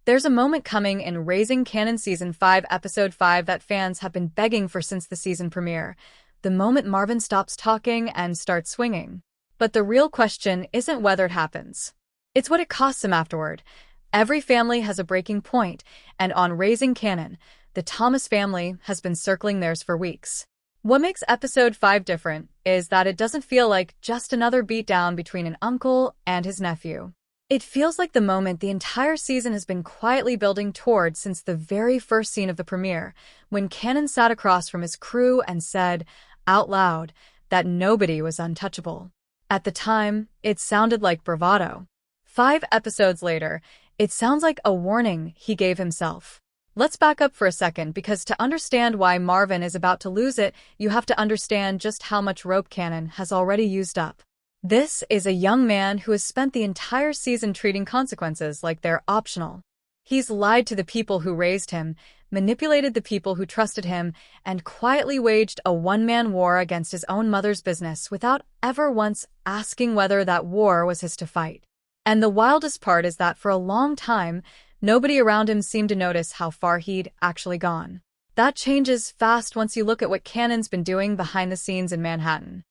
There's a moment coming in Raising Kanan Season 5, Episode 5 that fans have been begging for since the season premiere. The moment Marvin stops talking and starts swinging. But the real question isn't whether it happens. It's what it costs him afterward. Every family has a breaking point, and on Raising Kanan, the Thomas family has been circling theirs for weeks. What makes Episode 5 different is that it doesn't feel like just another beatdown between an uncle and his nephew. It feels like the moment the entire season has been quietly building toward since the very first scene of the premiere, when Kanan sat across from his crew and said, out loud, that nobody was untouchable. At the time, it sounded like bravado. 5 episodes later, it sounds like a warning he gave himself. Let's back up for a second, because to understand why Marvin is about to lose it, you have to understand just how much rope Kanan has already used up. This is a young man who has spent the entire season treating consequences like they're optional. He's lied to the people who raised him, manipulated the people who trusted him, and quietly waged a one-man war against his own mother's business without ever once asking whether that war was his to fight. And the wildest part is that for a long time, nobody around him seemed to notice how far he'd actually gone. That changes fast once you look at what Kanan's been doing behind the scenes in Manhattan.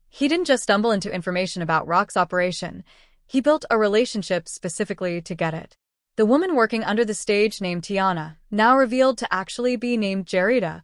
He didn't just stumble into information about Rock's operation. He built a relationship specifically to get it. The woman working under the stage named Tiana, now revealed to actually be named Jerita,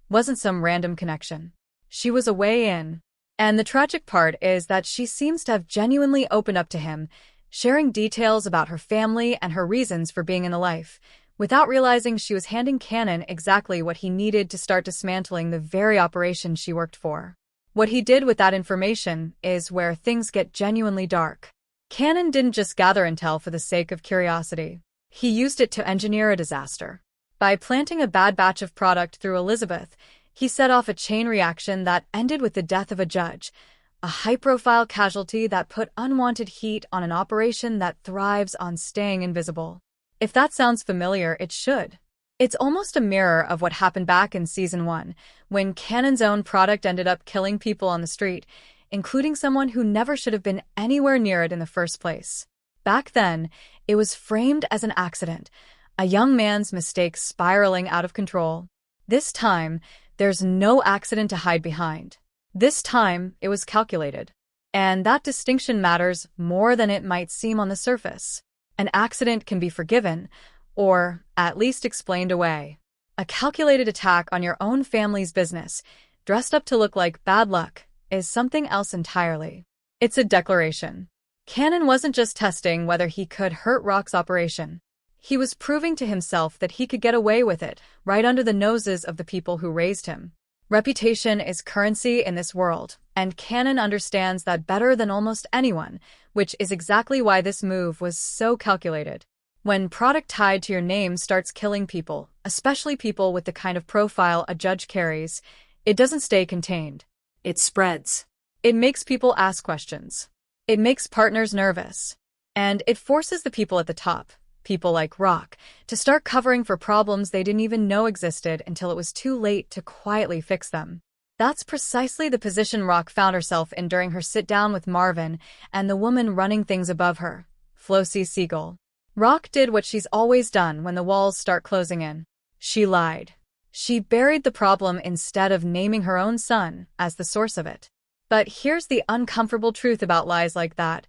wasn't some random connection. She was a way in. And the tragic part is that she seems to have genuinely opened up to him, sharing details about her family and her reasons for being in the life, without realizing she was handing Kanan exactly what he needed to start dismantling the very operation she worked for. What he did with that information is where things get genuinely dark. Kanan didn't just gather intel for the sake of curiosity. He used it to engineer a disaster. By planting a bad batch of product through Elizabeth, he set off a chain reaction that ended with the death of a judge, a high-profile casualty that put unwanted heat on an operation that thrives on staying invisible. If that sounds familiar, it should. It's almost a mirror of what happened back in Season 1, when Kanan's own product ended up killing people on the street, including someone who never should have been anywhere near it in the first place. Back then, it was framed as an accident, a young man's mistake spiraling out of control. This time, there's no accident to hide behind. This time, it was calculated. And that distinction matters more than it might seem on the surface. An accident can be forgiven, or at least explained away. A calculated attack on your own family's business, dressed up to look like bad luck, is something else entirely. It's a declaration. Kanan wasn't just testing whether he could hurt Rock's operation. He was proving to himself that he could get away with it, right under the noses of the people who raised him. Reputation is currency in this world, and Kanan understands that better than almost anyone, which is exactly why this move was so calculated. When product tied to your name starts killing people, especially people with the kind of profile a judge carries, it doesn't stay contained. It spreads. It makes people ask questions. It makes partners nervous. And it forces the people at the top, people like Rock, to start covering for problems they didn't even know existed until it was too late to quietly fix them. That's precisely the position Rock found herself in during her sit-down with Marvin and the woman running things above her, Flossie Siegel. Rock did what she's always done when the walls start closing in. She lied. She buried the problem instead of naming her own son as the source of it. But here's the uncomfortable truth about lies like that.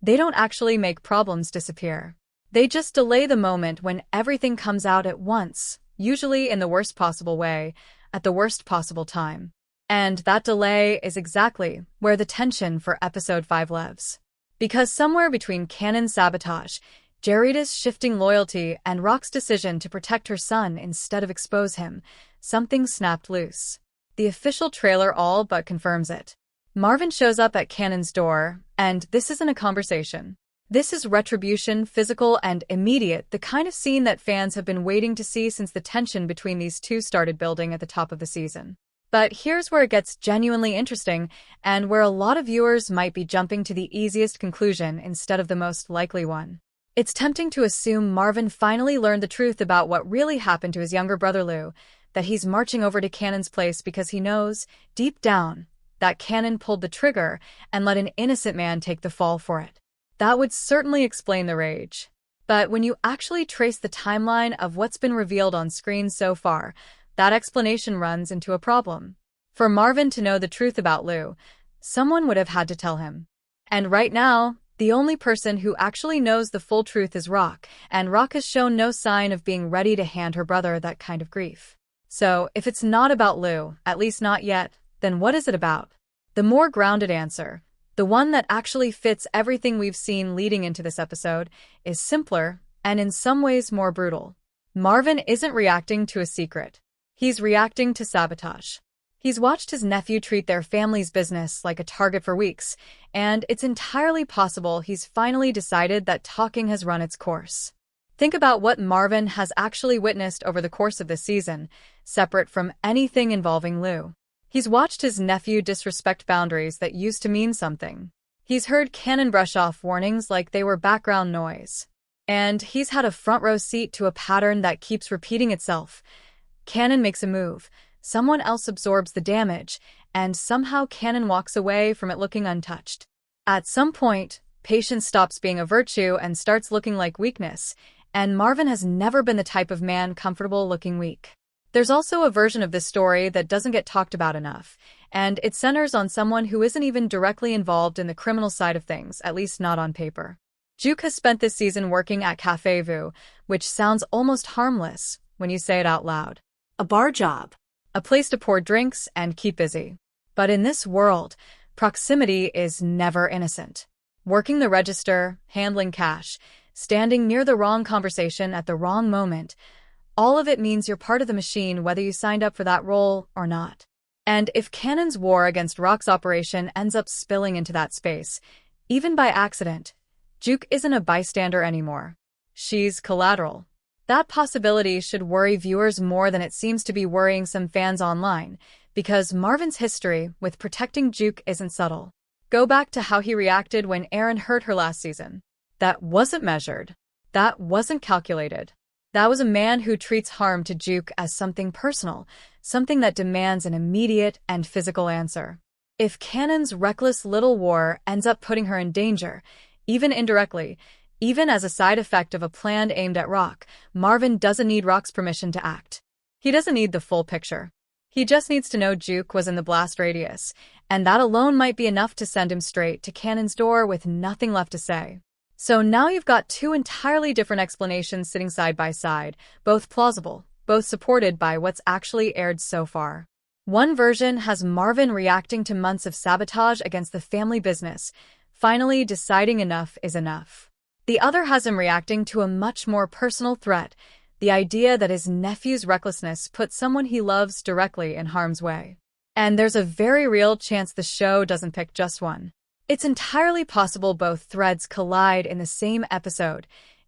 They don't actually make problems disappear. They just delay the moment when everything comes out at once, usually in the worst possible way, at the worst possible time. And that delay is exactly where the tension for Episode 5 lives. Because somewhere between Kanan's sabotage, Jerita's shifting loyalty, and Rock's decision to protect her son instead of expose him, something snapped loose. The official trailer all but confirms it. Marvin shows up at Kanan's door, and this isn't a conversation. This is retribution, physical and immediate, the kind of scene that fans have been waiting to see since the tension between these two started building at the top of the season. But here's where it gets genuinely interesting, and where a lot of viewers might be jumping to the easiest conclusion instead of the most likely one. It's tempting to assume Marvin finally learned the truth about what really happened to his younger brother Lou, that he's marching over to Kanan's place because he knows, deep down, that Kanan pulled the trigger and let an innocent man take the fall for it. That would certainly explain the rage. But when you actually trace the timeline of what's been revealed on screen so far, that explanation runs into a problem. For Marvin to know the truth about Lou, someone would have had to tell him. And right now, the only person who actually knows the full truth is Rock, and Rock has shown no sign of being ready to hand her brother that kind of grief. So, if it's not about Lou, at least not yet, then what is it about? The more grounded answer, the one that actually fits everything we've seen leading into this episode, is simpler and in some ways more brutal. Marvin isn't reacting to a secret. He's reacting to sabotage. He's watched his nephew treat their family's business like a target for weeks, and it's entirely possible he's finally decided that talking has run its course. Think about what Marvin has actually witnessed over the course of this season, separate from anything involving Lou. He's watched his nephew disrespect boundaries that used to mean something. He's heard Kanan brush off warnings like they were background noise. And he's had a front row seat to a pattern that keeps repeating itself. Kanan makes a move, someone else absorbs the damage, and somehow Kanan walks away from it looking untouched. At some point, patience stops being a virtue and starts looking like weakness, and Marvin has never been the type of man comfortable looking weak. There's also a version of this story that doesn't get talked about enough, and it centers on someone who isn't even directly involved in the criminal side of things, at least not on paper. Juke has spent this season working at Café Vu, which sounds almost harmless when you say it out loud. A bar job. A place to pour drinks and keep busy. But in this world, proximity is never innocent. Working the register, handling cash, standing near the wrong conversation at the wrong moment, all of it means you're part of the machine whether you signed up for that role or not. And if Kanan's war against Rock's operation ends up spilling into that space, even by accident, Juke isn't a bystander anymore. She's collateral. That possibility should worry viewers more than it seems to be worrying some fans online, because Marvin's history with protecting Juke isn't subtle. Go back to how he reacted when Aaron hurt her last season. That wasn't measured. That wasn't calculated. That was a man who treats harm to Juke as something personal, something that demands an immediate and physical answer. If Kanan's reckless little war ends up putting her in danger, even indirectly, even as a side effect of a plan aimed at Rock, Marvin doesn't need Rock's permission to act. He doesn't need the full picture. He just needs to know Juke was in the blast radius, and that alone might be enough to send him straight to Kanan's door with nothing left to say. So now you've got two entirely different explanations sitting side by side, both plausible, both supported by what's actually aired so far. One version has Marvin reacting to months of sabotage against the family business, finally deciding enough is enough. The other has him reacting to a much more personal threat, the idea that his nephew's recklessness put someone he loves directly in harm's way. And there's a very real chance the show doesn't pick just one. It's entirely possible both threads collide in the same episode,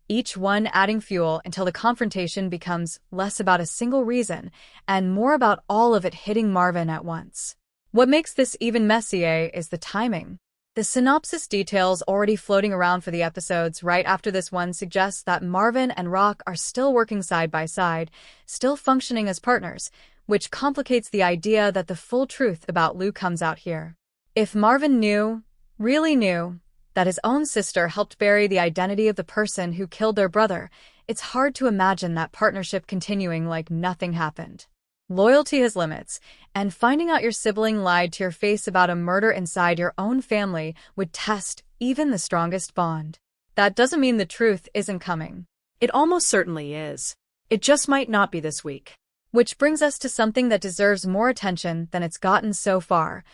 each one adding fuel until the confrontation becomes less about a single reason and more about all of it hitting Marvin at once. What makes this even messier is the timing. The synopsis details already floating around for the episodes right after this one suggests that Marvin and Rock are still working side by side, still functioning as partners, which complicates the idea that the full truth about Lou comes out here. If Marvin knew, really knew, that his own sister helped bury the identity of the person who killed their brother, it's hard to imagine that partnership continuing like nothing happened. Loyalty has limits, and finding out your sibling lied to your face about a murder inside your own family would test even the strongest bond. That doesn't mean the truth isn't coming. It almost certainly is. It just might not be this week. Which brings us to something that deserves more attention than it's gotten so far.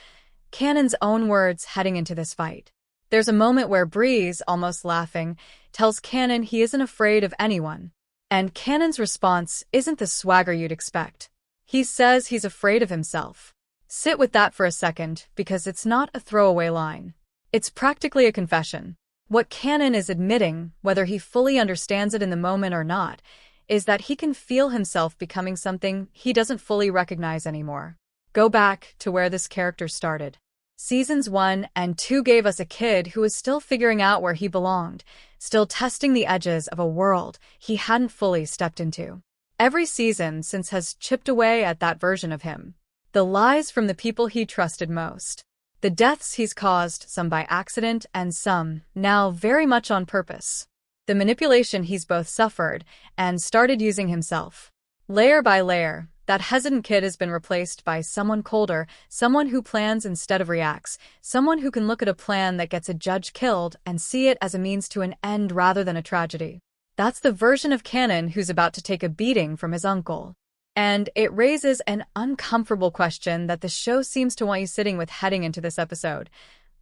Kanan's own words heading into this fight. There's a moment where Breeze, almost laughing, tells Kanan he isn't afraid of anyone. And Kanan's response isn't the swagger you'd expect. He says he's afraid of himself. Sit with that for a second, because it's not a throwaway line. It's practically a confession. What Kanan is admitting, whether he fully understands it in the moment or not, is that he can feel himself becoming something he doesn't fully recognize anymore. Go back to where this character started. Seasons 1 and 2 gave us a kid who was still figuring out where he belonged, still testing the edges of a world he hadn't fully stepped into. Every season since has chipped away at that version of him. The lies from the people he trusted most. The deaths he's caused, some by accident and some, now very much on purpose. The manipulation he's both suffered and started using himself. Layer by layer, that hesitant kid has been replaced by someone colder, someone who plans instead of reacts, someone who can look at a plan that gets a judge killed and see it as a means to an end rather than a tragedy. That's the version of Kanan who's about to take a beating from his uncle. And it raises an uncomfortable question that the show seems to want you sitting with heading into this episode.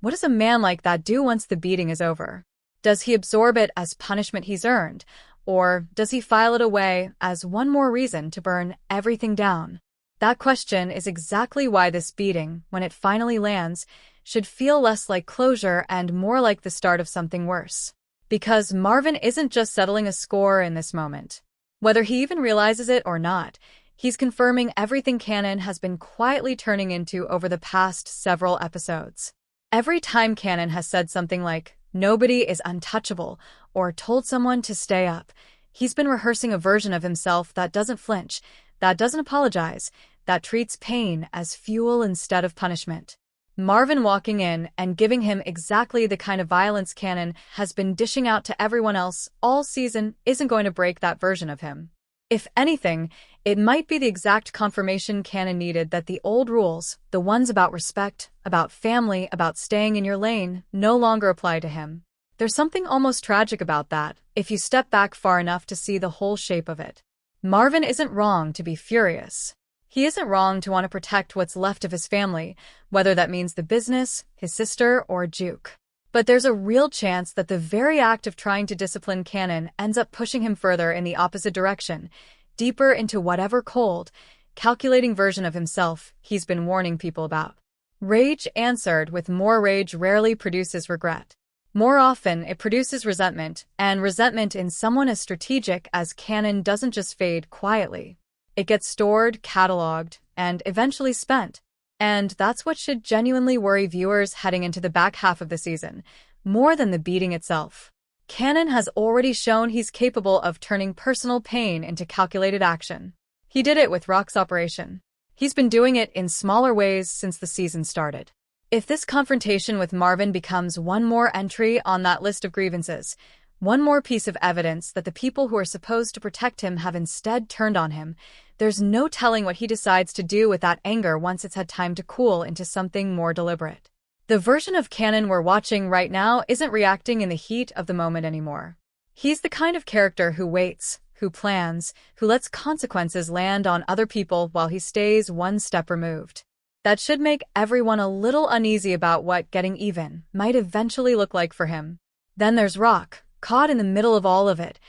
What does a man like that do once the beating is over? Does he absorb it as punishment he's earned? Or does he file it away as one more reason to burn everything down? That question is exactly why this beating, when it finally lands, should feel less like closure and more like the start of something worse. Because Marvin isn't just settling a score in this moment. Whether he even realizes it or not, he's confirming everything Kanan has been quietly turning into over the past several episodes. Every time Kanan has said something like, "Nobody is untouchable," or told someone to stay up, he's been rehearsing a version of himself that doesn't flinch, that doesn't apologize, that treats pain as fuel instead of punishment. Marvin walking in and giving him exactly the kind of violence Kanan has been dishing out to everyone else all season isn't going to break that version of him. If anything, it might be the exact confirmation Kanan needed that the old rules, the ones about respect, about family, about staying in your lane, no longer apply to him. There's something almost tragic about that, if you step back far enough to see the whole shape of it. Marvin isn't wrong to be furious. He isn't wrong to want to protect what's left of his family, whether that means the business, his sister, or Juke. But there's a real chance that the very act of trying to discipline Kanan ends up pushing him further in the opposite direction, deeper into whatever cold, calculating version of himself he's been warning people about. Rage answered with more rage rarely produces regret. More often, it produces resentment, and resentment in someone as strategic as Kanan doesn't just fade quietly. It gets stored, cataloged, and eventually spent. And that's what should genuinely worry viewers heading into the back half of the season, more than the beating itself. Kanan has already shown he's capable of turning personal pain into calculated action. He did it with Rock's operation. He's been doing it in smaller ways since the season started. If this confrontation with Marvin becomes one more entry on that list of grievances, one more piece of evidence that the people who are supposed to protect him have instead turned on him, there's no telling what he decides to do with that anger once it's had time to cool into something more deliberate. The version of Kanan we're watching right now isn't reacting in the heat of the moment anymore. He's the kind of character who waits, who plans, who lets consequences land on other people while he stays one step removed. That should make everyone a little uneasy about what getting even might eventually look like for him. Then there's Rock, caught in the middle of all of it,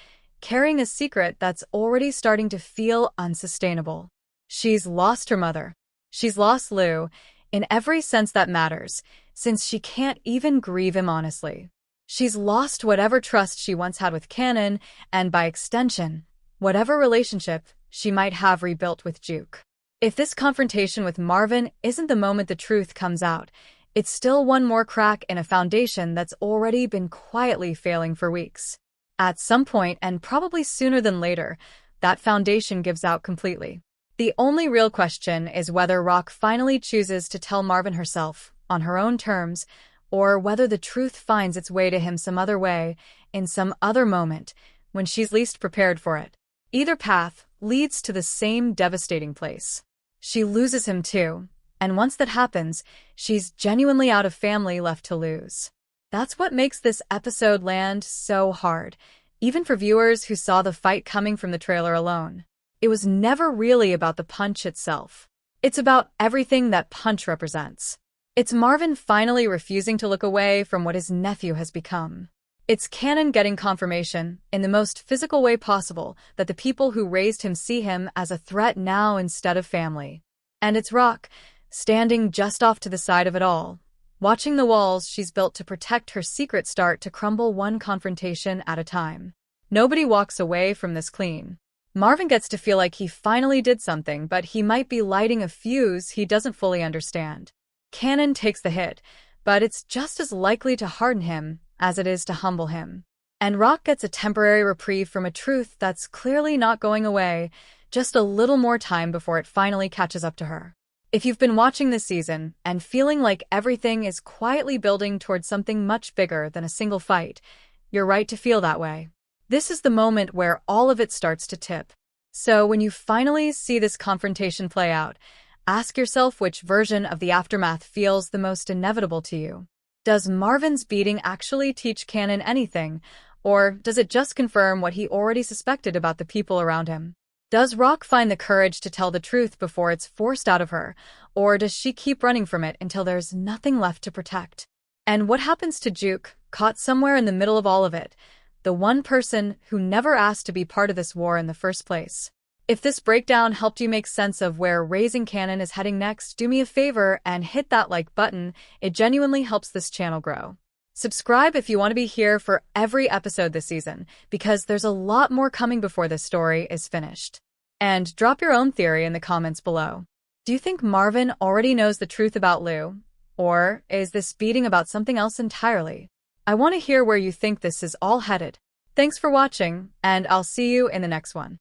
carrying a secret that's already starting to feel unsustainable. She's lost her mother. She's lost Lou, in every sense that matters, since she can't even grieve him honestly. She's lost whatever trust she once had with Kanan, and by extension, whatever relationship she might have rebuilt with Juke. If this confrontation with Marvin isn't the moment the truth comes out, it's still one more crack in a foundation that's already been quietly failing for weeks. At some point, and probably sooner than later, that foundation gives out completely. The only real question is whether Rock finally chooses to tell Marvin herself, on her own terms, or whether the truth finds its way to him some other way, in some other moment, when she's least prepared for it. Either path leads to the same devastating place. She loses him too, and once that happens, she's genuinely out of family left to lose. That's what makes this episode land so hard, even for viewers who saw the fight coming from the trailer alone. It was never really about the punch itself. It's about everything that punch represents. It's Marvin finally refusing to look away from what his nephew has become. It's Kanan getting confirmation, in the most physical way possible, that the people who raised him see him as a threat now instead of family. And it's Rock, standing just off to the side of it all, watching the walls she's built to protect her secret start to crumble one confrontation at a time. Nobody walks away from this clean. Marvin gets to feel like he finally did something, but he might be lighting a fuse he doesn't fully understand. Kanan takes the hit, but it's just as likely to harden him as it is to humble him. And Rock gets a temporary reprieve from a truth that's clearly not going away, just a little more time before it finally catches up to her. If you've been watching this season and feeling like everything is quietly building towards something much bigger than a single fight, you're right to feel that way. This is the moment where all of it starts to tip. So when you finally see this confrontation play out, ask yourself which version of the aftermath feels the most inevitable to you. Does Marvin's beating actually teach Kanan anything, or does it just confirm what he already suspected about the people around him? Does Rock find the courage to tell the truth before it's forced out of her, or does she keep running from it until there's nothing left to protect? And what happens to Juke, caught somewhere in the middle of all of it, the one person who never asked to be part of this war in the first place? If this breakdown helped you make sense of where Raising Kanan is heading next, do me a favor and hit that like button. It genuinely helps this channel grow. Subscribe if you want to be here for every episode this season, because there's a lot more coming before this story is finished. And drop your own theory in the comments below. Do you think Marvin already knows the truth about Lou? Or is this beating about something else entirely? I want to hear where you think this is all headed. Thanks for watching, and I'll see you in the next one.